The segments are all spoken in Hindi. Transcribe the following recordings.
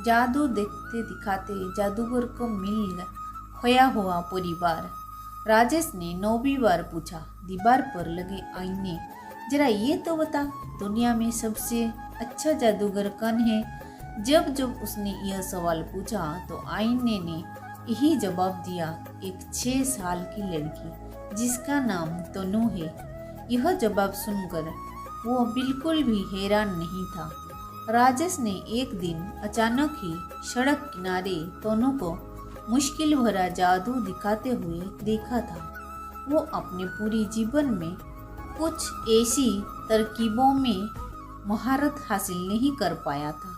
जादू देखते दिखाते जादूगर को मिल खोया हुआ परिवार। राजेश ने 9वीं बार पूछा, दीवार पर लगे आईने, जरा ये तो बता, दुनिया में सबसे अच्छा जादूगर कौन है? जब जब उसने यह सवाल पूछा तो आईने ने यही जवाब दिया, एक 6 साल की लड़की जिसका नाम तनु है। यह जवाब सुनकर वो बिल्कुल भी हैरान नहीं था। राजेश ने एक दिन अचानक ही सड़क किनारे तनु को मुश्किल भरा जादू दिखाते हुए देखा था। वो अपने पूरी जीवन में कुछ ऐसी तरकीबों में महारत हासिल नहीं कर पाया था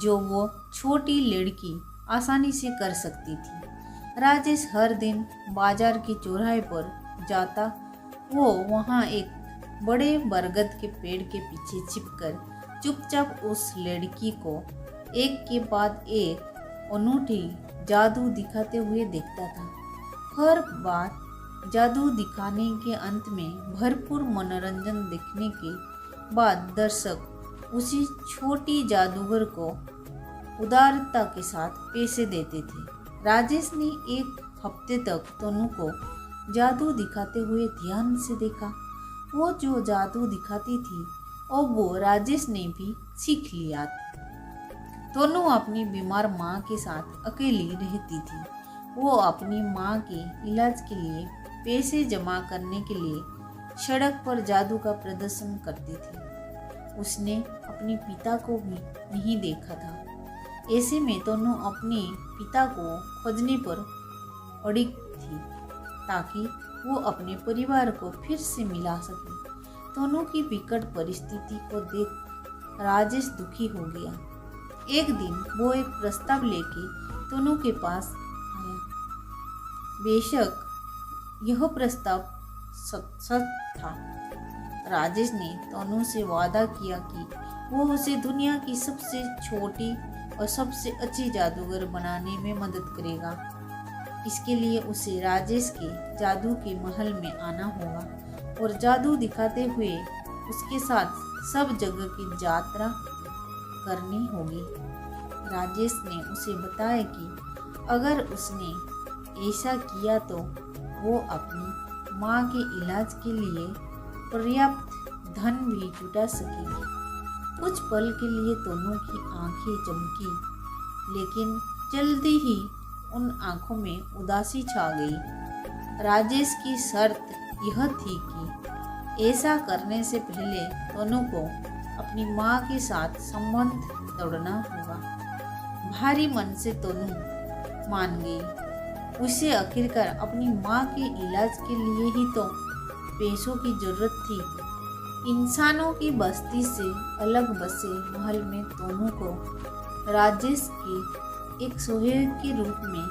जो वो छोटी लड़की आसानी से कर सकती थी। राजेश हर दिन बाजार के चौराहे पर जाता। वो वहाँ एक बड़े बरगद के पेड़ के पीछे छिपकर चुपचाप उस लड़की को एक के बाद एक अनूठी जादू दिखाते हुए देखता था। हर बार जादू दिखाने के अंत में भरपूर मनोरंजन देखने के बाद दर्शक उसी छोटी जादूगर को उदारता के साथ पैसे देते थे। राजेश ने एक हफ्ते तक तनु को जादू दिखाते हुए ध्यान से देखा। वो जो जादू दिखाती थी और वो राजेश ने भी सीख लिया। दोनों अपनी बीमार माँ के साथ अकेली रहती थी। वो अपनी माँ के इलाज के लिए पैसे जमा करने के लिए सड़क पर जादू का प्रदर्शन करती थी। उसने अपने पिता को भी नहीं देखा था। ऐसे में दोनों अपने पिता को खोजने पर अड़ी थी ताकि वो अपने परिवार को फिर से मिला सके। दोनों की विकट परिस्थिति को देख राजेश दुखी हो गया। एक दिन वो एक प्रस्ताव लेके दोनों के पास आया। बेशक यह प्रस्ताव सच था। राजेश ने तनु से वादा किया कि वो उसे दुनिया की सबसे छोटी और सबसे अच्छी जादूगर बनाने में मदद करेगा। इसके लिए उसे राजेश के जादू के महल में आना होगा और जादू दिखाते हुए उसके साथ सब जगह की यात्रा करनी होगी। राजेश ने उसे बताया कि अगर उसने ऐसा किया तो वो अपनी माँ के इलाज के लिए पर्याप्त धन भी जुटा सकेगी। कुछ पल के लिए दोनों की आंखें चमकी, लेकिन जल्दी ही उन आंखों में उदासी छा गई। राजेश की शर्त यह थी कि ऐसा करने से पहले दोनों को अपनी माँ के साथ संबंध तोड़ना होगा। भारी मन से तनु मान गई। उसे आखिरकार अपनी माँ के इलाज के लिए ही तो पैसों की जरूरत थी। इंसानों की बस्ती से अलग बसे महल में तनु को राजेश के एक सहयोगी के रूप में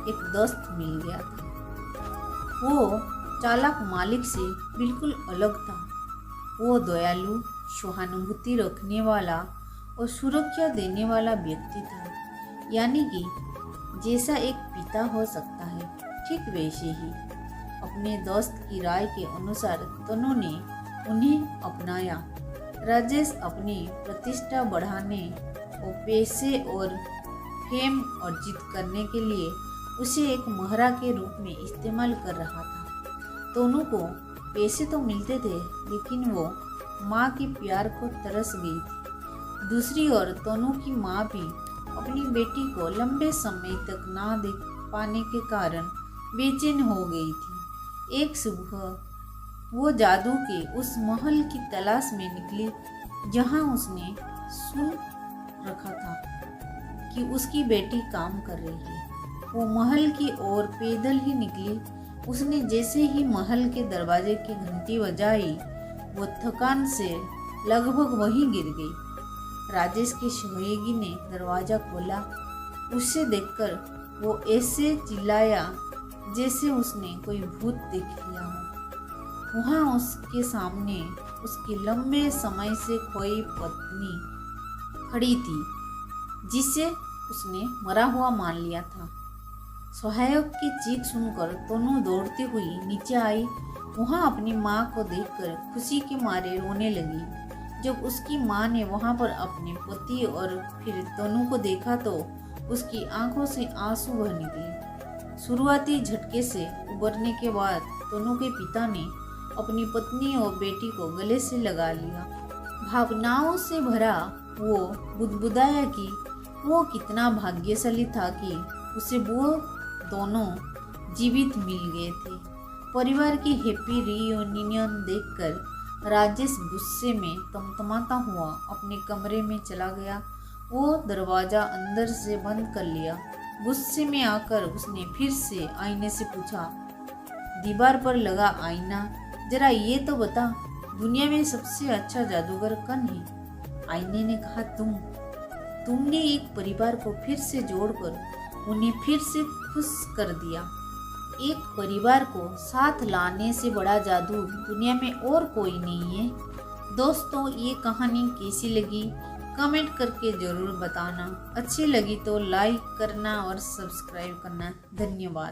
एक दोस्त मिल गया था। वो चालाक मालिक से बिल्कुल अलग था। वो दयालु, सहानुभूति रखने वाला और सुरक्षा देने वाला व्यक्ति था। यानी कि जैसा एक पिता हो सकता है, ठीक वैसे ही। अपने दोस्त की राय के अनुसार तनु ने उन्हें अपनाया। राजेश अपनी प्रतिष्ठा बढ़ाने और पैसे और फेम अर्जित करने के लिए उसे एक मोहरा के रूप में इस्तेमाल कर रहा था। दोनों को पैसे तो मिलते थे, लेकिन वो माँ के प्यार को तरस गई थी। दूसरी ओर तनु की माँ भी अपनी बेटी को लंबे समय तक ना देख पाने के कारण बेचैन हो गई थी। एक सुबह वो जादू के उस महल की तलाश में निकली जहाँ उसने सुन रखा था कि उसकी बेटी काम कर रही है। वो महल की ओर पैदल ही निकली। उसने जैसे ही महल के दरवाजे की घंटी बजाई, वो थकान से लगभग वहीं गिर गई। राजेश के सहयोगी ने दरवाजा खोला। उसे देखकर वो ऐसे चिल्लाया जैसे उसने कोई भूत देख लिया हो। वहाँ उसके सामने उसकी लंबे समय से खोई पत्नी खड़ी थी, जिसे उसने मरा हुआ मान लिया था। सहायक की चीख सुनकर तनु दौड़ती हुई नीचे आई। वहाँ अपनी माँ को देखकर खुशी के मारे रोने लगी। जब उसकी माँ ने वहाँ पर अपने पति और फिर तनु को देखा तो उसकी आंखों से आंसू बह निकले। शुरुआती झटके से उबरने के बाद तनु के पिता ने अपनी पत्नी और बेटी को गले से लगा लिया। भावनाओं से भरा वो बुदबुदाया कि वो कितना भाग्यशाली था कि उसे वो दोनों जीवित मिल गए थे। परिवार की हैप्पी रियूनियन देखकर राजेश गुस्से में तमतमाता हुआ अपने कमरे में चला गया। वो दरवाज़ा अंदर से बंद कर लिया। गुस्से में आकर उसने फिर से आईने से पूछा, दीवार पर लगा आईना, जरा ये तो बता, दुनिया में सबसे अच्छा जादूगर कौन है? आईने ने कहा, तुमने एक परिवार को फिर से जोड़कर उन्हें फिर से खुश कर दिया। एक परिवार को साथ लाने से बड़ा जादू दुनिया में और कोई नहीं है। दोस्तों, ये कहानी कैसी लगी कमेंट करके ज़रूर बताना। अच्छी लगी तो लाइक करना और सब्सक्राइब करना। धन्यवाद।